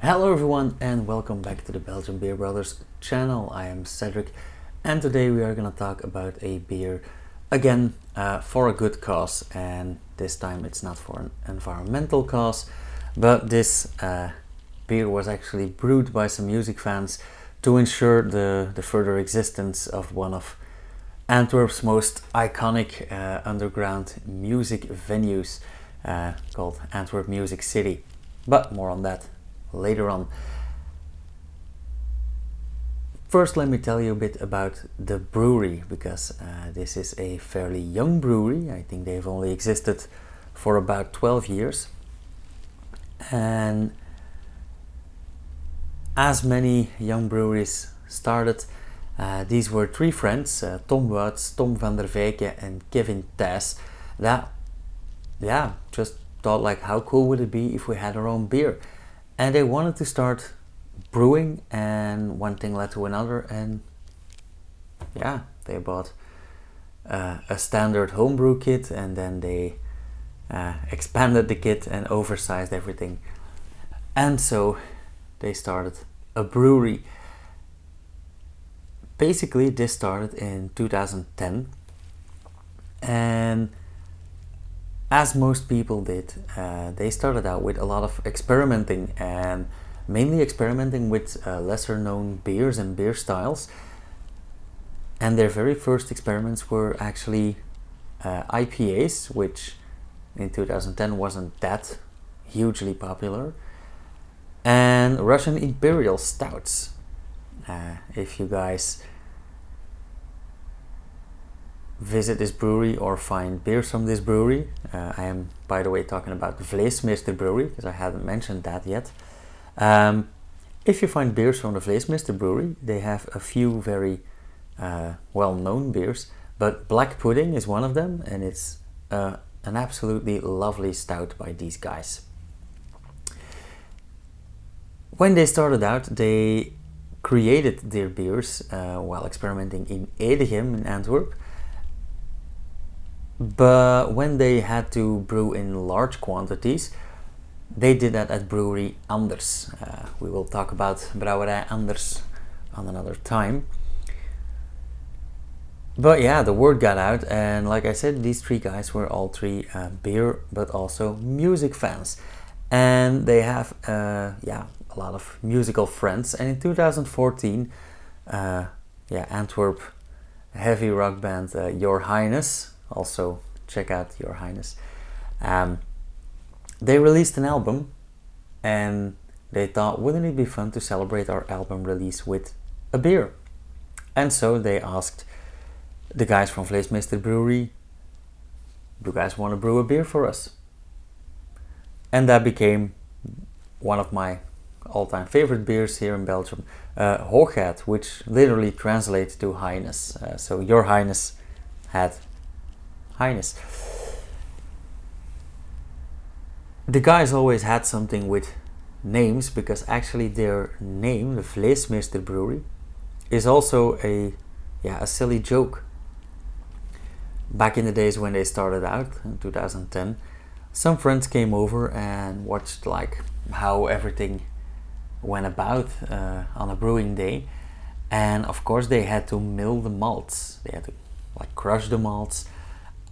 Hello everyone and welcome back to the Belgian Beer Brothers channel. I am Cedric and today we are going to talk about a beer again for a good cause, and this time it's not for an environmental cause, but this beer was actually brewed by some music fans to ensure the further existence of one of Antwerp's most iconic underground music venues called Antwerp Music City, but more on that later on. First, let me tell you a bit about the brewery, because this is a fairly young brewery. I think they've only existed for about 12 years. And as many young breweries started, these were three friends, Tom Wouts, Tom van der Veyke and Kevin Thijs, that just thought like, how cool would it be if we had our own beer? And they wanted to start brewing, and one thing led to another, and they bought a standard homebrew kit, and then they expanded the kit and oversized everything, and so they started a brewery. Basically, this started in 2010, and as most people did, they started out with a lot of experimenting, and mainly experimenting with lesser known beers and beer styles. And their very first experiments were actually IPAs, which in 2010 wasn't that hugely popular, and Russian Imperial Stouts. If you guys visit this brewery or find beers from this brewery, I am, by the way, talking about the Vleesmeester brewery, because I haven't mentioned that yet. If you find beers from the Vleesmeester brewery, they have a few very well-known beers, but Black Pudding is one of them, and it's an absolutely lovely stout by these guys. When they started out, they created their beers while experimenting in Edegem in Antwerp. But when they had to brew in large quantities, they did that at Brewery Anders. We will talk about Brouwerij Anders on another time. But yeah, the word got out, and like I said, these three guys were all three beer but also music fans. And they have a lot of musical friends. And in 2014, Antwerp heavy rock band Your Highness, also check out Your Highness, they released an album, and they thought, wouldn't it be fun to celebrate our album release with a beer? And so they asked the guys from Vleesmeester Brewery, do you guys want to brew a beer for us? And that became one of my all-time favorite beers here in Belgium, Hoogheid, which literally translates to highness. So Your Highness had highness. The guys always had something with names, because actually their name, the Vleesmeester Brewery, is also a silly joke. Back in the days when they started out in 2010, some friends came over and watched like how everything went about on a brewing day, and of course they had to mill the malts. They had to like crush the malts.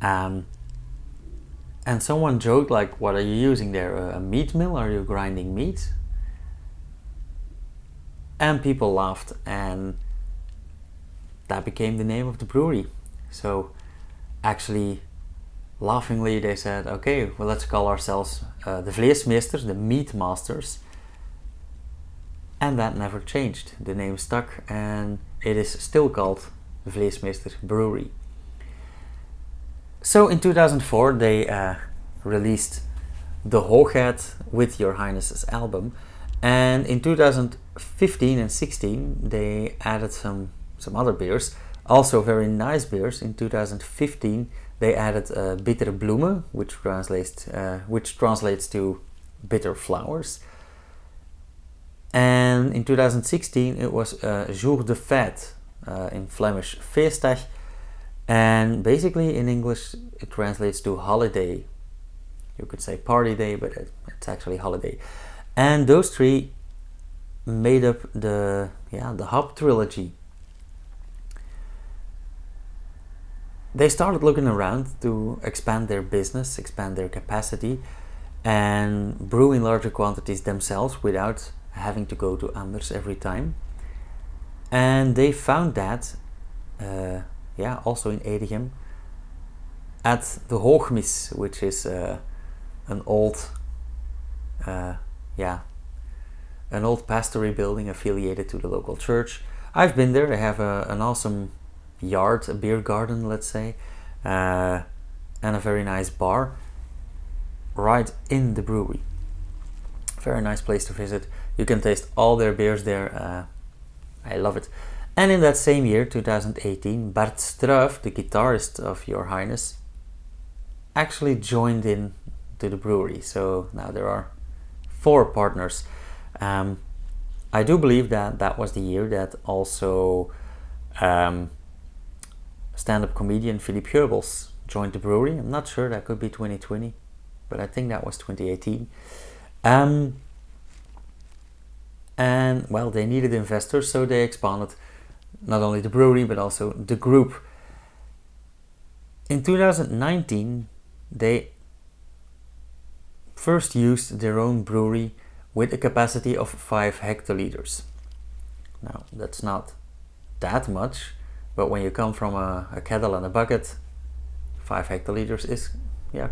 And someone joked like, what are you using there? A meat mill? Are you grinding meat? And people laughed, and that became the name of the brewery. So actually, laughingly, they said, okay, well, let's call ourselves the Vleesmeesters, the Meat Masters. And that never changed. The name stuck, and it is still called the Vleesmeester Brewery. So in 2004 they released the Hoogheid with Your Highness's album, and in 2015 and 16 they added some other beers, also very nice beers. In 2015 they added Bittere Bloemen, which translates to bitter flowers, and in 2016 it was Jour de Fête, in Flemish Feestdag. And basically in English it translates to holiday. You could say party day, but it's actually holiday. And those three made up the hop trilogy. They started looking around to expand their business, expand their capacity, and brew in larger quantities themselves without having to go to Anders every time. And they found that, also in Edegem, at the Hoogmis, which is an old pastory building affiliated to the local church. I've been there. They have an awesome yard, a beer garden, let's say, and a very nice bar right in the brewery. Very nice place to visit. You can taste all their beers there. I love it. And in that same year, 2018, Bart Struif, the guitarist of Your Highness, actually joined in to the brewery. So now there are 4 partners. I do believe that was the year that also stand-up comedian Philip Heubels joined the brewery. I'm not sure, that could be 2020, but I think that was 2018. And well, they needed investors, so they expanded not only the brewery but also the group. In 2019, they first used their own brewery with a capacity of 5 hectoliters. Now, that's not that much, but when you come from a kettle and a bucket, 5 hectoliters is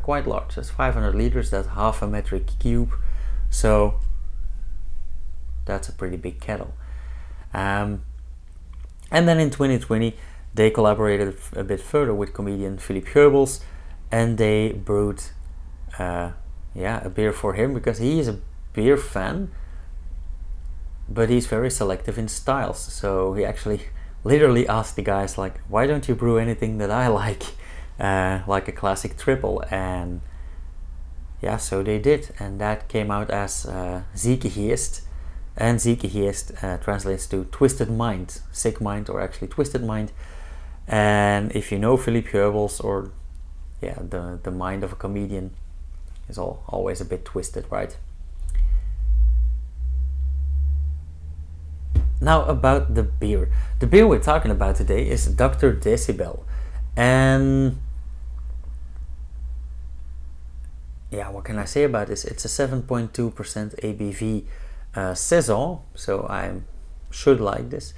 quite large. That's 500 liters, that's half a metric cube, so that's a pretty big kettle. And then in 2020, they collaborated a bit further with comedian Philip Heubels, and they brewed a beer for him, because he is a beer fan, but he's very selective in styles. So he actually literally asked the guys, like, why don't you brew anything that I like a classic triple? And so they did, and that came out as Zieke Geest. And Zieke Geest translates to twisted mind, sick mind, or actually twisted mind. And if you know Philip Heubels, or the mind of a comedian is always a bit twisted, right? Now about the beer. The beer we're talking about today is Dr. Decibel. And what can I say about this? It's a 7.2% ABV Saison, so I should like this.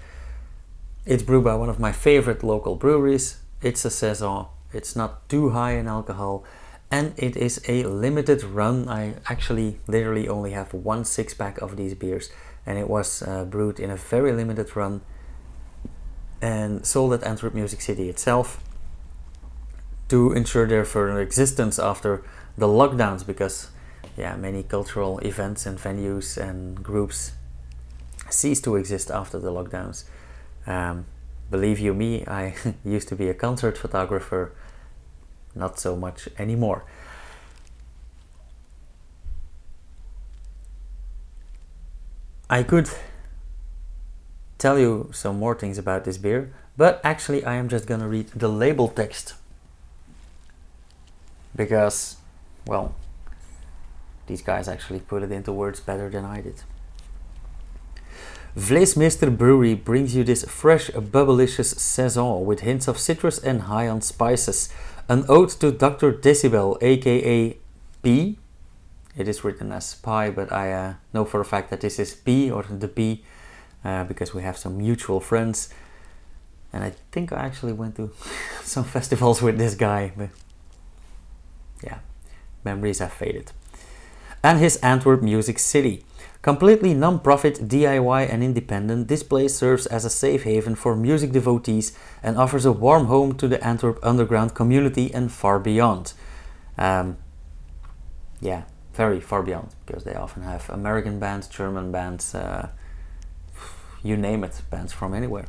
It's brewed by one of my favorite local breweries. It's a Saison. It's not too high in alcohol, and it is a limited run. I actually literally only have 1 6-pack of these beers, and it was brewed in a very limited run and sold at Antwerp Music City itself to ensure their further existence after the lockdowns, because many cultural events and venues and groups ceased to exist after the lockdowns. Believe you me, I used to be a concert photographer, not so much anymore. I could tell you some more things about this beer, but actually I am just gonna read the label text, because, well, these guys actually put it into words better than I did. Vleesmeester Brewery brings you this fresh, bubblicious Saison with hints of citrus and high on spices. An ode to Dr. Decibel, aka P. It is written as Pi, but I know for a fact that this is P, or the P, because we have some mutual friends. And I think I actually went to some festivals with this guy, but memories have faded. And his Antwerp Music City. Completely non-profit, DIY and independent, this place serves as a safe haven for music devotees and offers a warm home to the Antwerp underground community and far beyond. Very far beyond, because they often have American bands, German bands, you name it, bands from anywhere.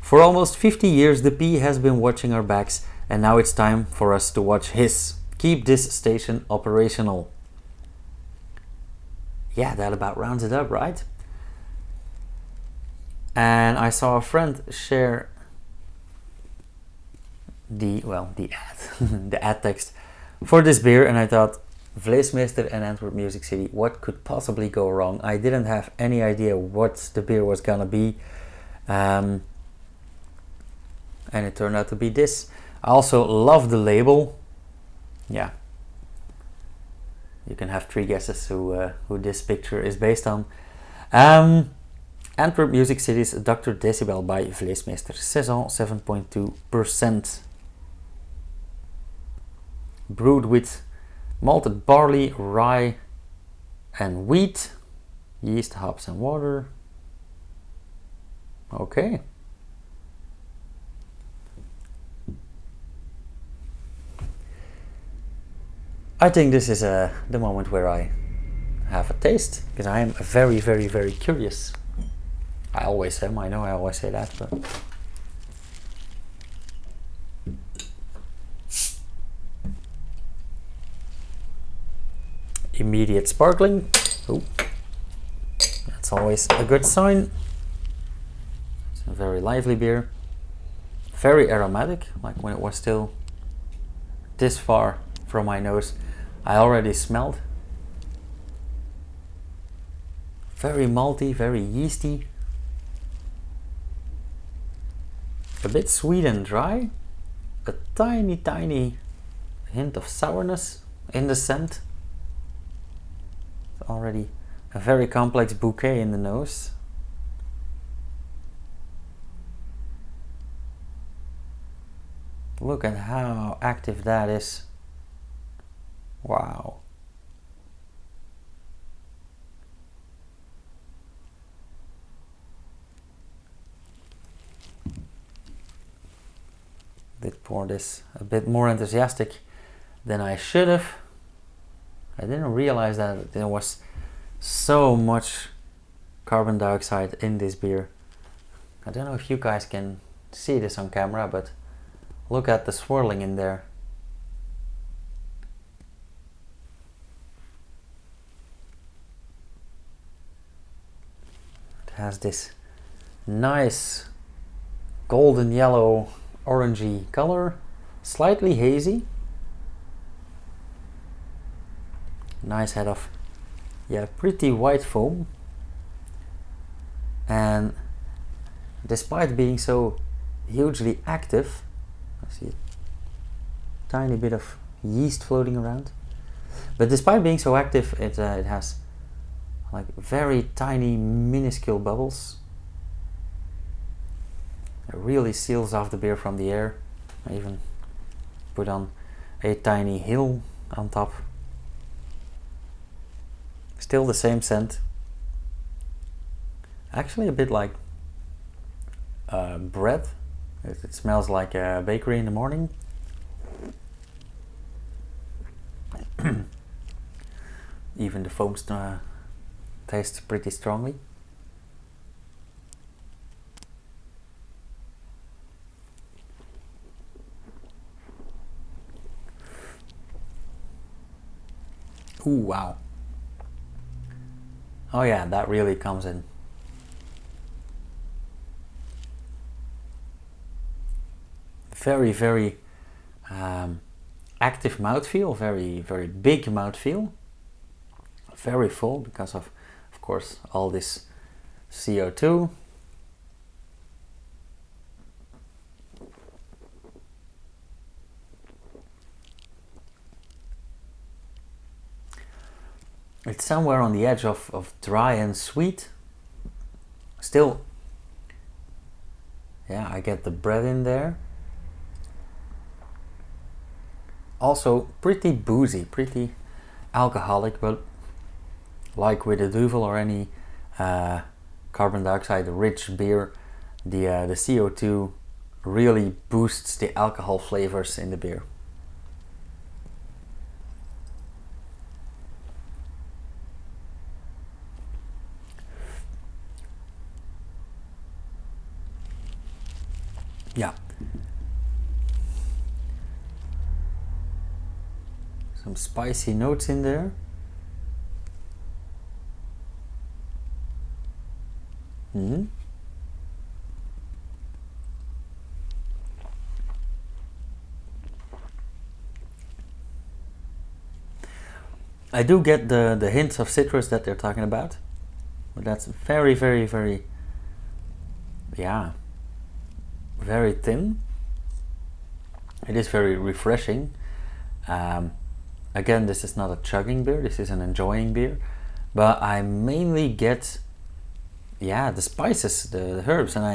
For almost 50 years, the P has been watching our backs, and now it's time for us to watch his. Keep this station operational. That about rounds it up, right? And I saw a friend share the ad, the ad text for this beer, and I thought, Vleesmeester and Antwerp Music City. What could possibly go wrong? I didn't have any idea what the beer was gonna be. And it turned out to be this. I also love the label. Yeah. You can have 3 guesses who this picture is based on. Antwerp Music City's Dr. Decibel by Vleesmeester. Saison 7.2%. Brewed with malted barley, rye and wheat. Yeast, hops and water. Okay. I think this is the moment where I have a taste, because I am very, very, very curious. I always am, I know I always say that, but... Immediate sparkling. Ooh. That's always a good sign. It's a very lively beer. Very aromatic, like when it was still this far from my nose, I already smelled. Very malty, very yeasty. A bit sweet and dry. A tiny, tiny hint of sourness in the scent. It's already a very complex bouquet in the nose. Look at how active that is. Wow. Did pour this a bit more enthusiastic than I should have. I didn't realize that there was so much carbon dioxide in this beer. I don't know if you guys can see this on camera, but look at the swirling in there. It has this nice golden yellow orangey color, slightly hazy. Nice head of, yeah, pretty white foam. And despite being so hugely active, I see a tiny bit of yeast floating around. But despite being so active, it has like very tiny, minuscule bubbles. It really seals off the beer from the air. I even put on a tiny hill on top. Still the same scent. Actually a bit like bread. It smells like a bakery in the morning. Even the foam tastes pretty strongly. Ooh, wow. Oh yeah, that really comes in. Very, very active mouthfeel, very, very big mouthfeel. Very full because of course, all this CO2. It's somewhere on the edge of dry and sweet. Still, yeah, I get the bread in there. Also pretty boozy, pretty alcoholic, but like with a Duvel or any carbon dioxide rich beer, the CO2 really boosts the alcohol flavors in the beer. Yeah. Some spicy notes in there. Mm-hmm. I do get the hints of citrus that they're talking about, but that's very, very, very, yeah, very thin. It is very refreshing. Again, this is not a chugging beer, this is an enjoying beer, but I mainly get, yeah, the spices, the herbs, and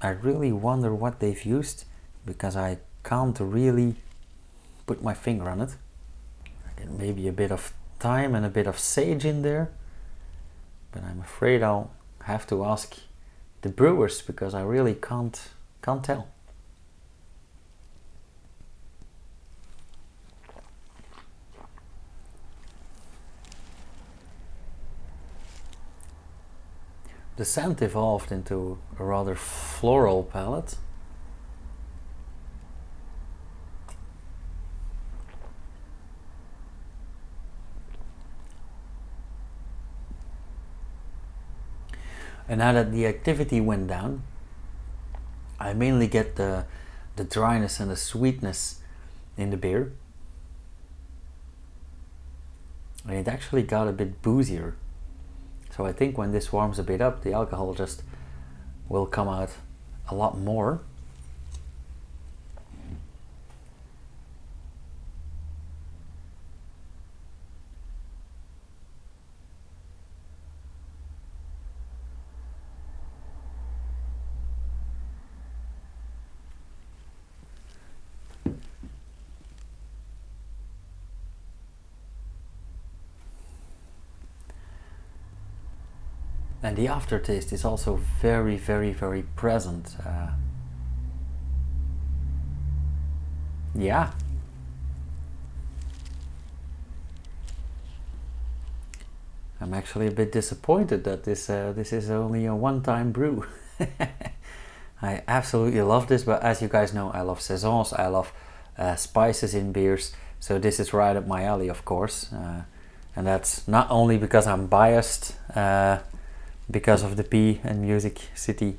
I really wonder what they've used, because I can't really put my finger on it. I get maybe a bit of thyme and a bit of sage in there, but I'm afraid I'll have to ask the brewers, because I really can't tell. The scent evolved into a rather floral palette. And now that the activity went down, I mainly get the dryness and the sweetness in the beer. And it actually got a bit boozier. So I think when this warms a bit up, the alcohol just will come out a lot more. And the aftertaste is also very, very, very present. Yeah. I'm actually a bit disappointed that this is only a one-time brew. I absolutely love this, but as you guys know, I love saisons, I love spices in beers, so this is right up my alley, of course. And that's not only because I'm biased, because of the P and Music City.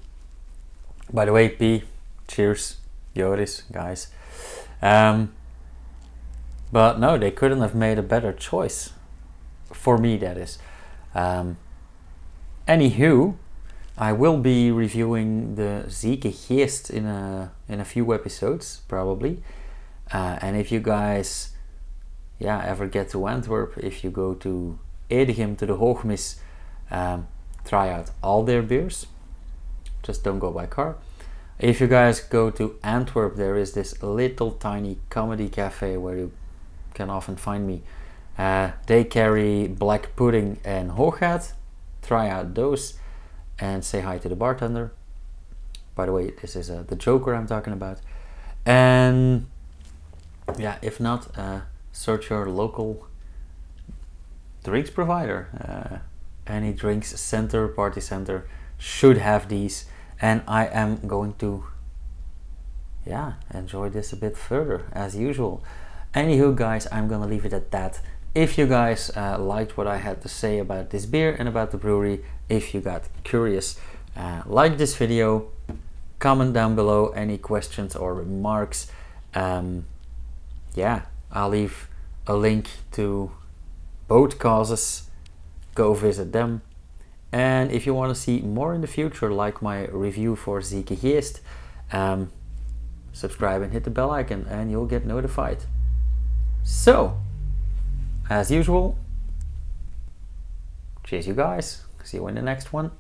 By the way, P, cheers, Joris, guys. But no, they couldn't have made a better choice. For me, that is. Anywho, I will be reviewing the Zieke Geest in a few episodes, probably. And if you guys, ever get to Antwerp, if you go to Edegem, to the Hoogmis, try out all their beers. Just don't go by car. If you guys go to Antwerp, there is this little tiny comedy cafe where you can often find me. They carry black pudding and hoogheid. Try out those and say hi to the bartender. By the way, this is the Joker I'm talking about. And if not, search your local drinks provider. Any drinks center, party center should have these, and I am going to enjoy this a bit further as usual. Anywho, guys, I'm gonna leave it at that. If you guys liked what I had to say about this beer and about the brewery, if you got curious, like this video, comment down below any questions or remarks. I'll leave a link to both causes. Go visit them. And if you want to see more in the future, like my review for Zieke Geest, subscribe and hit the bell icon and you'll get notified. So, as usual, cheers you guys, see you in the next one.